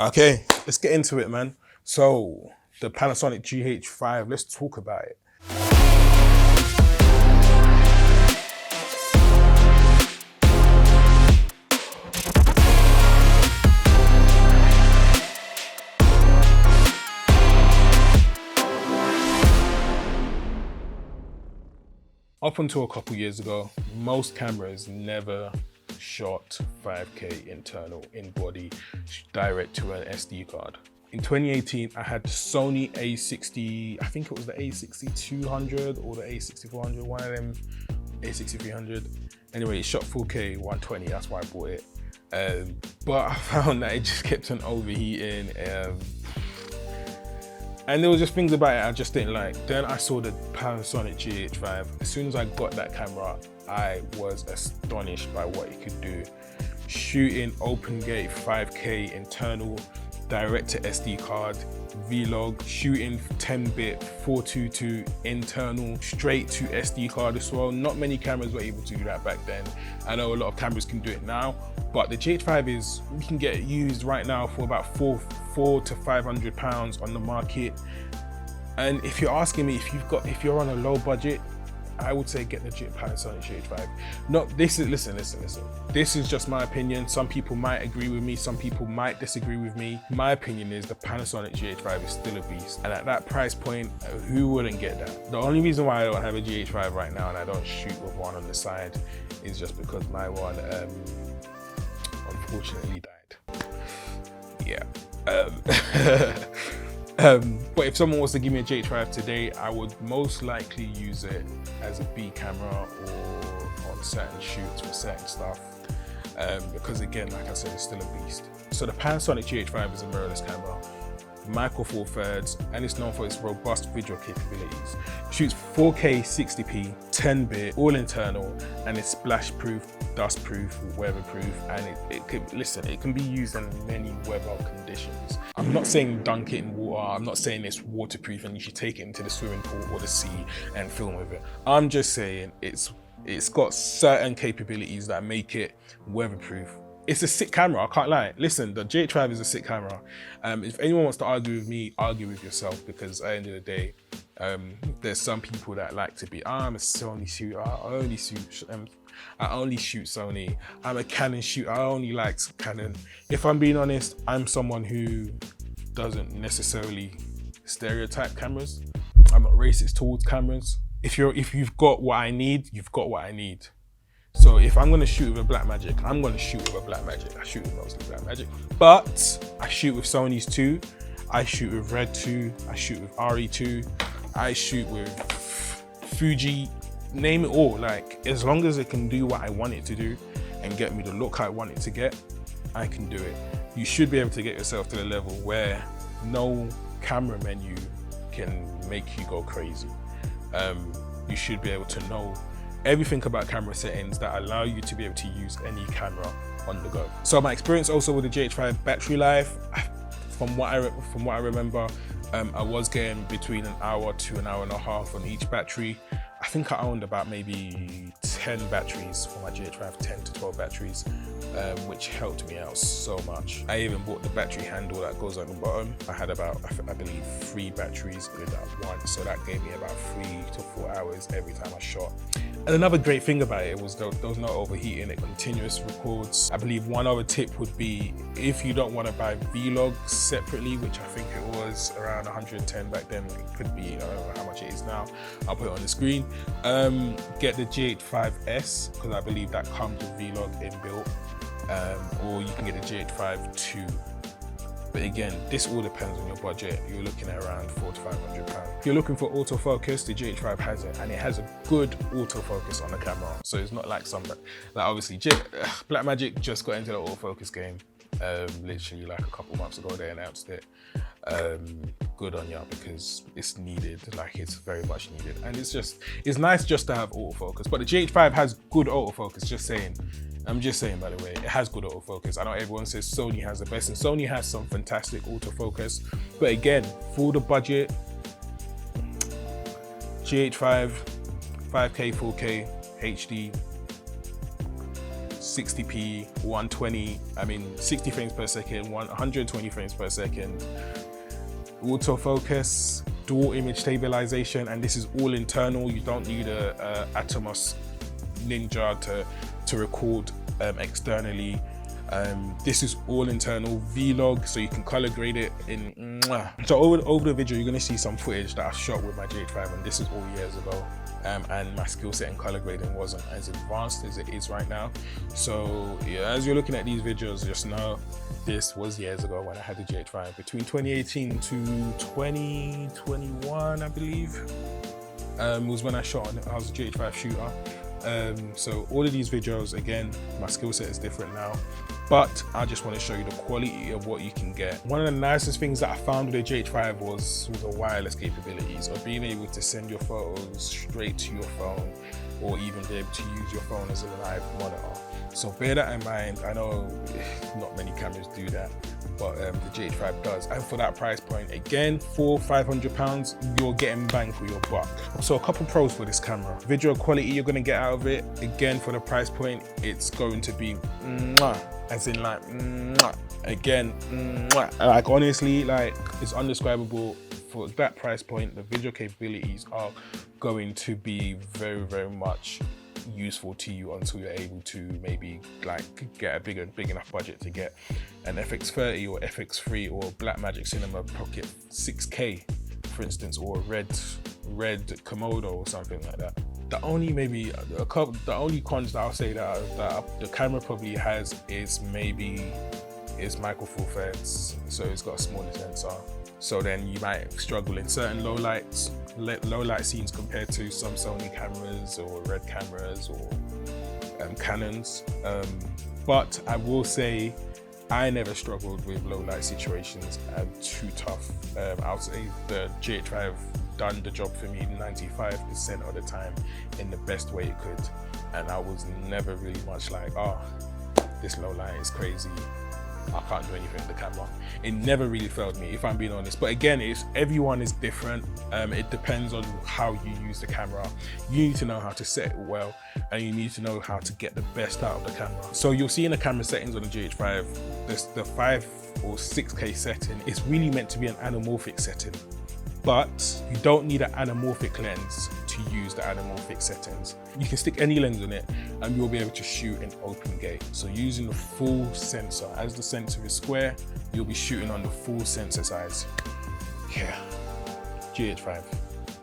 Okay, let's get into it, man. So, the Panasonic GH5, let's talk about it. Up until a couple years ago, most cameras never shot 5K internal in body direct to an SD card. In 2018, I had the Sony A60, I think it was the A6200 or the A6400, one of them, A6300. Anyway, it shot 4K 120, that's why I bought it. But I found that it just kept on overheating. And there was just things about it I just didn't like. Then I saw the Panasonic GH5. As soon as I got that camera, I was astonished by what it could do. Shooting open gate 5K internal, direct to SD card, vlog, shooting 10-bit 422 internal, straight to SD card as well. Not many cameras were able to do that back then. I know a lot of cameras can do it now, but the GH5 you can get used right now for about four to £500 on the market. And if you're asking me if you're on a low budget, I would say get the Panasonic GH5. No, listen. This is just my opinion. Some people might agree with me, some people might disagree with me. My opinion is the Panasonic GH5 is still a beast. And at that price point, who wouldn't get that? The only reason why I don't have a GH5 right now and I don't shoot with one on the side is just because my one unfortunately died. Yeah. But if someone was to give me a GH5 today, I would most likely use it as a B camera or on certain shoots for certain stuff. Because again, like I said, it's still a beast. So the Panasonic GH5 is a mirrorless camera, micro four thirds, and it's known for its robust video capabilities. It shoots 4K 60p, 10-bit, all internal, and it's splash proof, dust proof, weather proof, and it can be used in many weather conditions. I'm not saying dunk it in water, I'm not saying it's waterproof and you should take it into the swimming pool or the sea and film with it. I'm just saying it's got certain capabilities that make it weatherproof. It's a sick camera, I can't lie. Listen, the GH5 is a sick camera. If anyone wants to argue with me, argue with yourself, because at the end of the day, there's some people that like to be, I'm a Sony shooter, I only shoot Sony. I'm a Canon shooter, I only like Canon. If I'm being honest, I'm someone who doesn't necessarily stereotype cameras. I'm not racist towards cameras. If you've got what I need, you've got what I need. So if I'm gonna shoot with a Blackmagic, I'm gonna shoot with a Blackmagic. I shoot with mostly Blackmagic, but I shoot with Sony's too. I shoot with Red 2, I shoot with RE2, I shoot with Fuji, name it all. Like, as long as it can do what I want it to do and get me the look I want it to get, I can do it. You should be able to get yourself to the level where no camera menu can make you go crazy. You should be able to know everything about camera settings that allow you to be able to use any camera on the go. So my experience also with the GH5 battery life, from what I remember, I was getting between an hour to an hour and a half on each battery. I think I owned about maybe 10 batteries for my GH5, 10 to 12 batteries, which helped me out so much. I even bought the battery handle that goes on the bottom. I had about, I believe, 3 batteries with that one, so that gave me about 3 to 4 hours every time I shot. And another great thing about it was there was no overheating, it continuous records. I believe one other tip would be, if you don't want to buy vlog separately, which I think it was around 110 back then, it could be, I don't know how much it is now, I'll put it on the screen. Get the GH5S, because I believe that comes with vlog inbuilt, or you can get the GH5 2. But again, this all depends on your budget. You're looking at around £400 to £500. If you're looking for autofocus, the GH5 has it, and it has a good autofocus on the camera. So it's not like obviously Blackmagic just got into the autofocus game, literally like a couple months ago they announced it. Good on ya, because it's needed, like it's very much needed. And it's nice just to have autofocus, but the GH5 has good autofocus, just saying. I'm just saying, by the way, it has good autofocus. I know everyone says Sony has the best, and Sony has some fantastic autofocus. But again, for the budget, GH5, 5K, 4K, HD, 60p, 120, 60 frames per second, 120 frames per second, autofocus, dual image stabilization, and this is all internal. You don't need a Atomos Ninja to record externally. This is all internal. Vlog, so you can color grade it in. So over the video, you're gonna see some footage that I shot with my GH5, and this is all years ago. And my skill set in color grading wasn't as advanced as it is right now. So yeah, as you're looking at these videos, just know this was years ago when I had the GH5. Between 2018 to 2021, I believe, was when I shot on it. I was a GH5 shooter. So all of these videos, again, my skill set is different now, but I just want to show you the quality of what you can get. One of the nicest things that I found with the GH5 was the wireless capabilities of being able to send your photos straight to your phone, or even be able to use your phone as a live monitor. So bear that in mind. I know not many cameras do that, but the GH5 does. And for that price point, again, £400-500, you're getting bang for your buck. So a couple pros for this camera. Video quality you're gonna get out of it, again, for the price point, it's going to be mwah, as in like mwah. Again, mwah. Like honestly, like it's undescribable. For that price point, the video capabilities are going to be very, very much useful to you until you're able to maybe like get a big enough budget to get an FX30 or FX3 or Blackmagic Cinema Pocket 6K, for instance, or a red Komodo or something like that. The only cons that I'll say that the camera probably has is micro four thirds, so it's got a smaller sensor. So then you might struggle in certain low light scenes compared to some Sony cameras or Red cameras or Canons. But I will say I never struggled with low light situations too tough. I'll say the GH5 done the job for me 95% of the time in the best way it could. And I was never really much like, oh, this low light is crazy, I can't do anything with the camera. It never really failed me, if I'm being honest. But again, everyone is different. It depends on how you use the camera. You need to know how to set it well, and you need to know how to get the best out of the camera. So you'll see in the camera settings on the GH5, the 5 or 6K setting is really meant to be an anamorphic setting. But you don't need an anamorphic lens to use the anamorphic settings. You can stick any lens on it and you'll be able to shoot in open gate. So using the full sensor, as the sensor is square, you'll be shooting on the full sensor size. Yeah, GH5.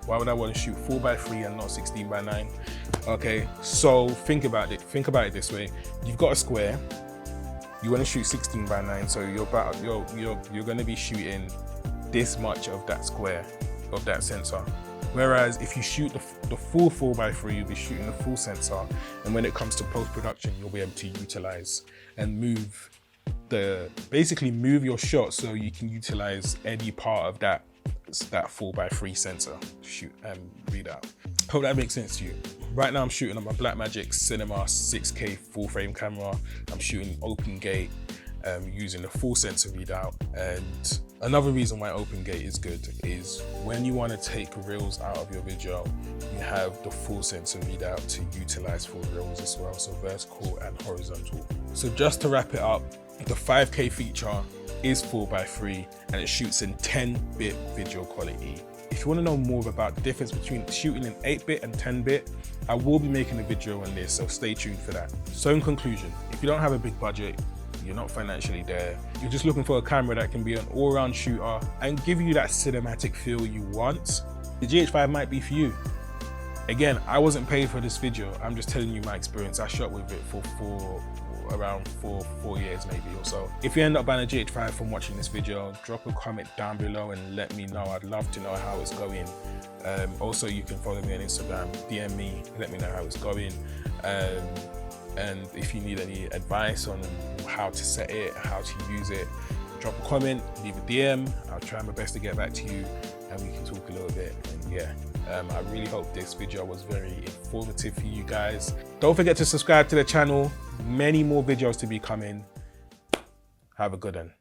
Why would I want to shoot 4x3 and not 16x9? Okay, so think about it this way. You've got a square, you want to shoot 16x9, so you're going to be shooting this much of that square of that sensor. Whereas if you shoot the full 4x3, you'll be shooting the full sensor, and when it comes to post-production, you'll be able to utilize and basically move your shot so you can utilize any part of that 4x3 sensor to shoot and read out. Hope that makes sense to you. Right now I'm shooting on my Blackmagic Cinema 6K full frame camera. I'm shooting open gate, using the full sensor readout. And another reason why open gate is good is when you want to take reels out of your video, you have the full sensor readout to utilize for reels as well, so vertical and horizontal. So just to wrap it up, the 5K feature is 4x3 and it shoots in 10-bit video quality. If you want to know more about the difference between shooting in 8-bit and 10-bit, I will be making a video on this, so stay tuned for that. So in conclusion, if you don't have a big budget, you're not financially there, you're just looking for a camera that can be an all-round shooter and give you that cinematic feel you want, the GH5 might be for you. Again, I wasn't paid for this video, I'm just telling you my experience. I shot with it for around four years maybe or so. If you end up buying a GH5 from watching this video, drop a comment down below and let me know. I'd love to know how it's going. Also, you can follow me on Instagram, DM me, let me know how it's going. And if you need any advice on how to set it, how to use it, drop a comment, leave a DM. I'll try my best to get back to you and we can talk a little bit. And yeah, I really hope this video was very informative for you guys. Don't forget to subscribe to the channel. Many more videos to be coming. Have a good one.